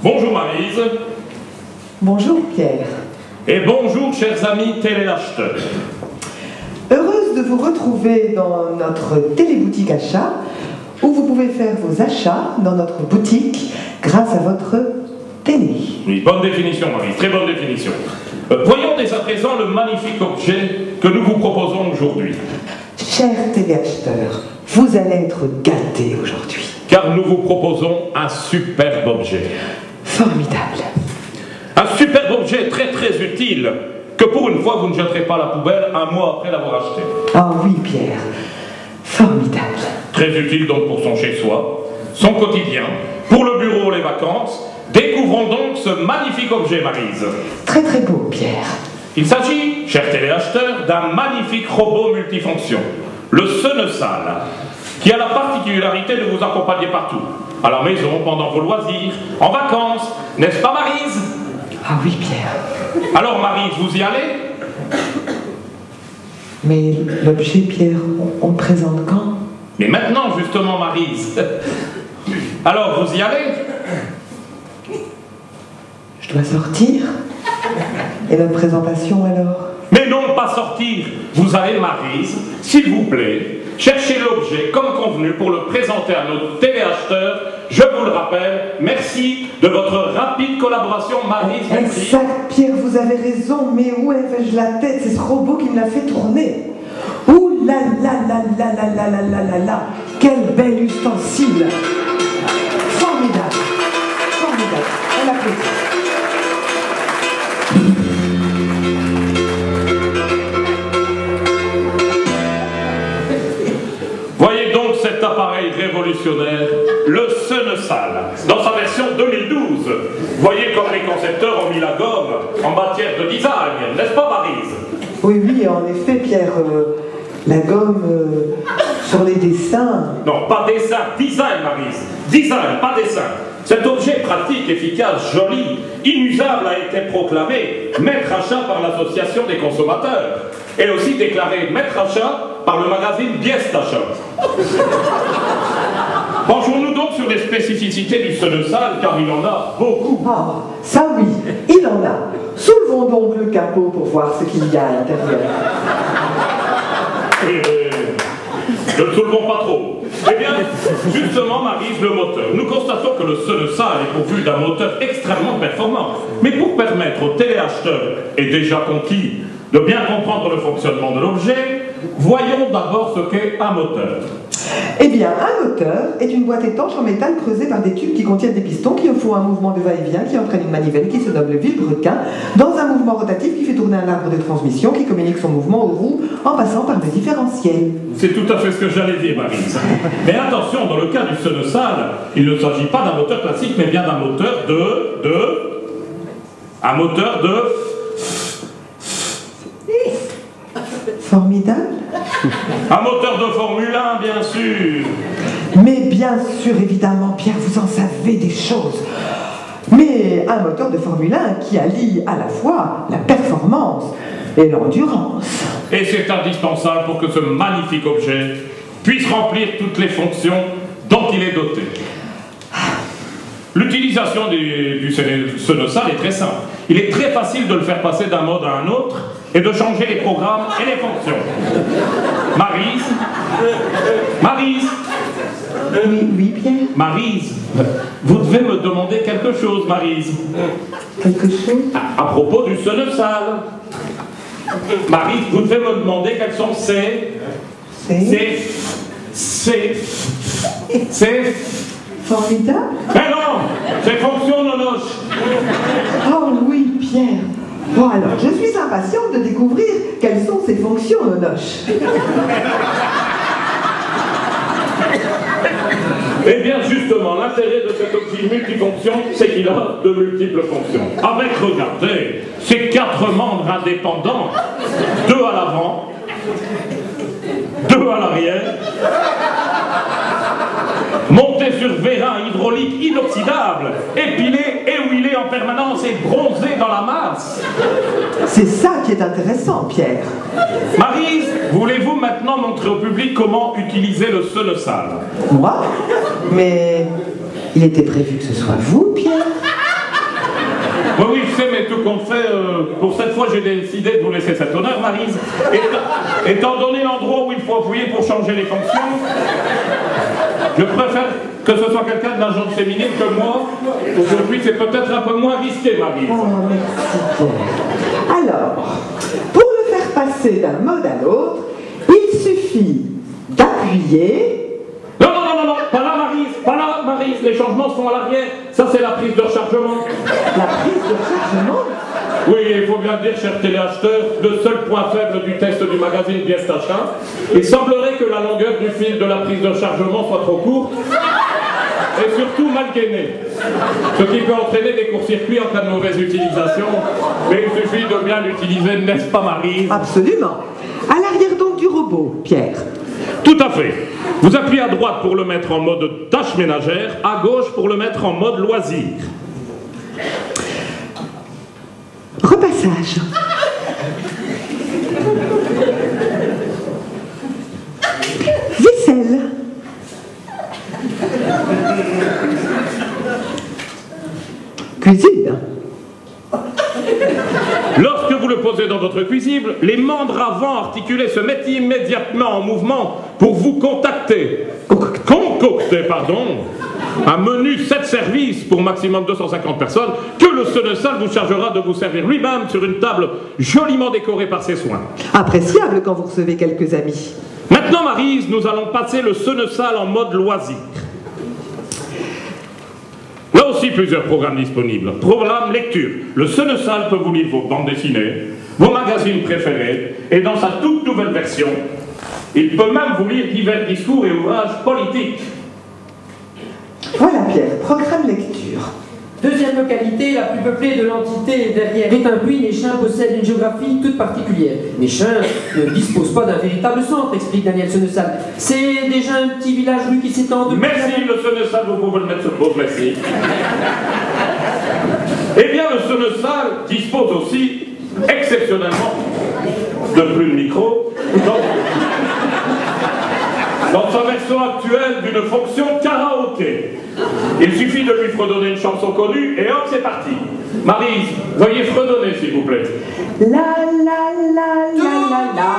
Bonjour Maryse. Bonjour Pierre. Et bonjour chers amis téléacheteurs. Heureuse de vous retrouver dans notre téléboutique achat, où vous pouvez faire vos achats dans notre boutique grâce à votre télé. Oui, bonne définition Maryse, très bonne définition. Voyons dès à présent le magnifique objet que nous vous proposons aujourd'hui. Chers téléacheteurs, vous allez être gâtés aujourd'hui. Car nous vous proposons un superbe objet. Formidable. Un superbe objet très utile, que pour une fois vous ne jetterez pas à la poubelle un mois après l'avoir acheté. Ah oui Pierre, formidable. Très utile donc pour son chez-soi, son quotidien, pour le bureau, les vacances. Découvrons donc ce magnifique objet Maryse. Très beau Pierre. Il s'agit, chers téléacheteurs, d'un magnifique robot multifonction, le Senesal, qui a la particularité de vous accompagner partout, à la maison, pendant vos loisirs, en vacances, n'est-ce pas Maryse? Ah oui Pierre. Alors Maryse, vous y allez? Mais l'objet Pierre, on le présente quand? Mais maintenant justement Maryse. Alors vous y allez? Je dois sortir? Et notre présentation alors? Mais non, pas sortir. Vous allez Maryse, s'il vous plaît, chercher l'objet comme convenu pour le présenter à nos téléacheteurs. Je vous le rappelle, merci de votre rapide collaboration, Maryse. Exact, Pierre, vous avez raison, mais où avais-je la tête? C'est ce robot qui me l'a fait tourner. Ouh là là là là là là là là là là, quel bel ustensile. Formidable, formidable, on l'applaudit. Voyez donc cet appareil révolutionnaire, le Senesal, dans sa version 2012. Voyez comme les concepteurs ont mis la gomme en matière de design, n'est-ce pas Maryse? Oui, en effet, Pierre, la gomme sur les dessins. Non, pas dessin, design Maryse. Design, pas dessin. Cet objet pratique, efficace, joli, inusable a été proclamé maître achat par l'association des consommateurs et aussi déclaré maître achat par le magazine Biest Achat. Penchons-nous donc sur les spécificités du Senesal, car il en a beaucoup. Ah, ça oui, il en a. Soulevons donc le capot pour voir ce qu'il y a à l'intérieur. Ne le soulevons pas trop. Eh bien, justement, Maryse, le moteur. Nous constatons que le Senesal est pourvu d'un moteur extrêmement performant. Mais pour permettre aux téléacheteurs, et déjà conquis, de bien comprendre le fonctionnement de l'objet, voyons d'abord ce qu'est un moteur. Eh bien, un moteur est une boîte étanche en métal creusée par des tubes qui contiennent des pistons qui font un mouvement de va-et-vient qui entraîne une manivelle qui se nomme le vilebrequin dans un mouvement rotatif qui fait tourner un arbre de transmission qui communique son mouvement aux roues en passant par des différentiels. C'est tout à fait ce que j'allais dire, Maryse. Mais attention, dans le cas du Senesal, il ne s'agit pas d'un moteur classique, mais bien d'un moteur un moteur de... Formidable. Un moteur de Formule 1, bien sûr. Mais bien sûr, évidemment, Pierre, vous en savez des choses. Mais un moteur de Formule 1 qui allie à la fois la performance et l'endurance. Et c'est indispensable pour que ce magnifique objet puisse remplir toutes les fonctions dont il est doté. L'utilisation du Senesal est très simple. Il est très facile de le faire passer d'un mode à un autre et de changer les programmes et les fonctions. Maryse, Oui, Pierre. Maryse, vous devez me demander quelque chose, Maryse. Quelque chose? À propos du Senesal. Maryse, vous devez me demander quels sont ces Formidable. Mais non, ces fonctions nonoches. Oh oui, Pierre. Bon alors, je suis impatiente de découvrir quelles sont ces fonctions nonoches. Eh bien justement, l'intérêt de cet objet multifonction, c'est qu'il a de multiples fonctions. Avec, regardez, ces 4 membres indépendants, 2 à l'avant, 2 à l'arrière, monté sur vérin hydraulique inoxydable, épilé et huilé en permanence et bronzé dans la masse. C'est ça qui est intéressant, Pierre. Maryse, voulez-vous maintenant montrer au public comment utiliser le Senesal? Moi? Mais il était prévu que ce soit vous, Pierre. compte fait, pour cette fois, j'ai décidé de vous laisser cet honneur, Maryse. Étant donné l'endroit où il faut appuyer pour changer les fonctions, je préfère que ce soit quelqu'un de la gente féminine que moi. Aujourd'hui, c'est peut-être un peu moins risqué, Maryse. Oh, merci. Alors, pour le faire passer d'un mode à l'autre, il suffit d'appuyer. Non, pas là, Maryse, les changements se font à l'arrière. Ça, c'est la prise de rechargement. La prise de rechargement? Oui, il faut bien le dire, chers téléacheteurs, le seul point faible du test du magazine Pièce d'achat, il semblerait que la longueur du fil de la prise de rechargement soit trop courte et surtout mal gainée. Ce qui peut entraîner des courts-circuits en cas de mauvaise utilisation. Mais il suffit de bien l'utiliser, n'est-ce pas, Maryse? Absolument. À l'arrière donc du robot, Pierre. Tout à fait. Vous appuyez à droite pour le mettre en mode tâche ménagère, à gauche pour le mettre en mode loisir. Repassage. Vaisselle. Cuisine. Lorsque vous le posez dans votre cuisine, les membres avant articulés se mettent immédiatement en mouvement pour vous concocter, un menu 7 services pour maximum 250 personnes que le Seneçal vous chargera de vous servir lui-même sur une table joliment décorée par ses soins. Appréciable quand vous recevez quelques amis. Maintenant, Maryse, nous allons passer le Seneçal en mode loisir. Là aussi, plusieurs programmes disponibles. Programme lecture. Le Seneçal peut vous lire vos bandes dessinées, vos magazines préférés, et dans sa toute nouvelle version, il peut même vous lire divers discours et ouvrages politiques. Voilà, Pierre, programme lecture. Deuxième localité, la plus peuplée de l'entité derrière Étain-Puy, Néchin possède une géographie toute particulière. Néchin ne dispose pas d'un véritable centre, explique Daniel Seneçal. C'est déjà un petit village-rue qui s'étend de... Merci, le Seneçal, vous pouvez le mettre sur pause, merci. Eh bien, le Seneçal dispose aussi, exceptionnellement, de plus de micro, dans sa version actuelle d'une fonction karaoké. Il suffit de lui fredonner une chanson connue et hop, c'est parti. Maryse, veuillez fredonner, s'il vous plaît. La la la la la la.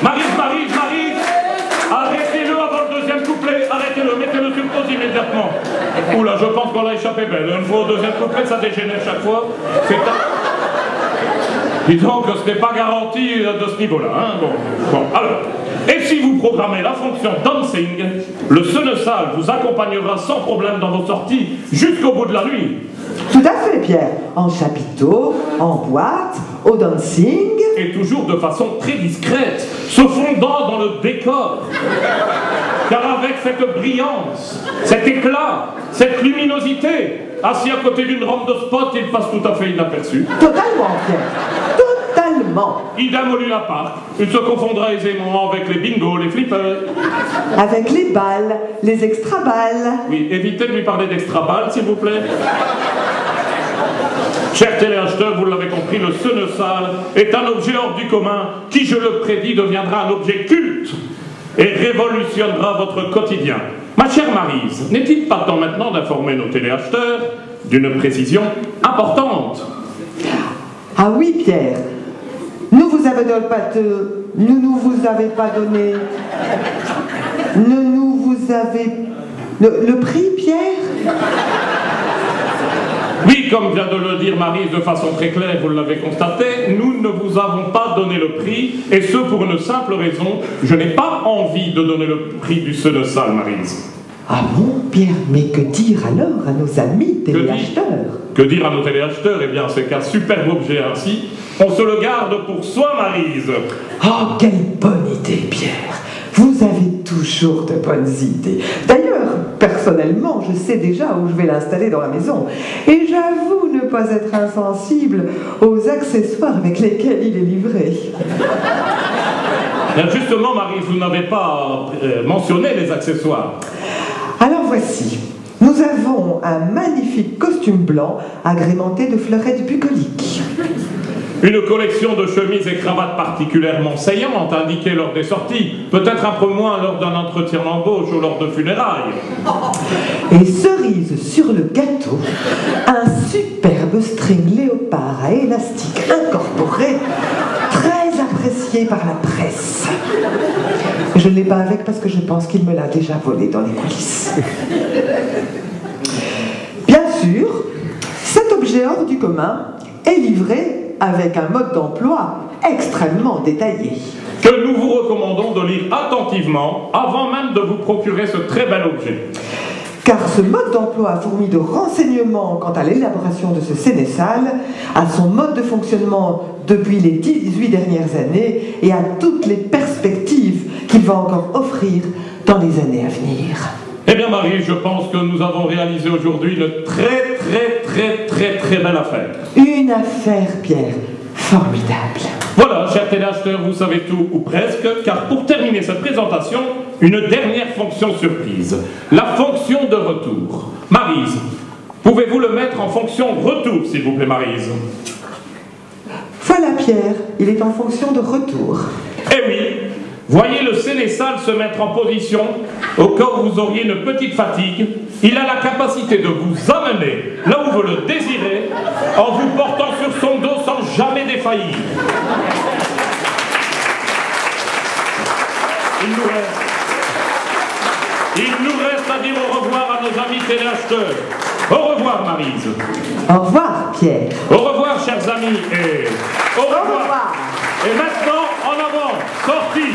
Maryse, arrêtez-le avant le deuxième couplet, arrêtez-le, mettez-le sur pause immédiatement. Oula, je pense qu'on l'a échappé belle. Une fois au deuxième couplet, ça dégénère chaque fois. Disons que ce n'est pas garanti de ce niveau-là. Hein. Bon, alors, et si vous programmez la fonction dancing, le Seneçal vous accompagnera sans problème dans vos sorties jusqu'au bout de la nuit. Tout à fait, Pierre. En chapiteau, en boîte, au dancing. Et toujours de façon très discrète, se fondant dans le décor. Car avec cette brillance, cet éclat, cette luminosité, assis à côté d'une rampe de spot, il passe tout à fait inaperçu. Totalement, Pierre. Totalement. Idem au Luna Park. Il se confondra aisément avec les bingos, les flippers. Avec les balles, les extra-balles. Oui, évitez de lui parler d'extra-balles, s'il vous plaît. Chers téléacheteurs, vous l'avez compris, le Seneçal est un objet hors du commun qui, je le prédis, deviendra un objet culte et révolutionnera votre quotidien. Ma chère Maryse, n'est-il pas temps maintenant d'informer nos téléacheteurs d'une précision importante? Ah oui, Pierre. Ne nous vous avez pas donné... Le prix, Pierre? Oui, comme vient de le dire Maryse de façon très claire, vous l'avez constaté, nous ne vous avons pas donné le prix, et ce pour une simple raison, je n'ai pas envie de donner le prix du Seneçal, Maryse. Ah bon, Pierre, mais que dire alors à nos amis téléacheteurs? Que dire à nos téléacheteurs? Eh bien, c'est qu'un superbe objet ainsi, on se le garde pour soi, Maryse. Oh, quelle bonne idée, Pierre. Vous avez toujours de bonnes idées. D'ailleurs, personnellement, je sais déjà où je vais l'installer dans la maison. Et j'avoue ne pas être insensible aux accessoires avec lesquels il est livré. Bien justement, Maryse, vous n'avez pas mentionné les accessoires. Alors voici. Nous avons un magnifique costume blanc agrémenté de fleurettes bucoliques. Une collection de chemises et cravates particulièrement saillantes indiquées lors des sorties, peut-être un peu moins lors d'un entretien d'embauche ou lors de funérailles. Et cerise sur le gâteau, un superbe string léopard à élastique incorporé, très apprécié par la presse. Je ne l'ai pas avec parce que je pense qu'il me l'a déjà volé dans les coulisses. Bien sûr, cet objet hors du commun est livré avec un mode d'emploi extrêmement détaillé. Que nous vous recommandons de lire attentivement avant même de vous procurer ce très bel objet. Car ce mode d'emploi fourmille de renseignements quant à l'élaboration de ce sénéchal, à son mode de fonctionnement depuis les 18 dernières années et à toutes les perspectives qu'il va encore offrir dans les années à venir. Eh bien Marie, je pense que nous avons réalisé aujourd'hui une très belle affaire. Une affaire, Pierre, formidable. Voilà, chers téléacheteurs, vous savez tout, ou presque, car pour terminer cette présentation, une dernière fonction surprise, la fonction de retour. Maryse, pouvez-vous le mettre en fonction retour, s'il vous plaît, Maryse? Voilà, Pierre, il est en fonction de retour. Eh oui, voyez le sénéchal se mettre en position au cas où vous auriez une petite fatigue. Il a la capacité de vous amener là où vous le désirez en vous portant sur son dos sans jamais défaillir. Il nous reste à dire au revoir à nos amis téléacheteurs. Au revoir, Maryse. Au revoir, Pierre. Au revoir, chers amis. Et au revoir. Au revoir. Et maintenant, en avant, sortie.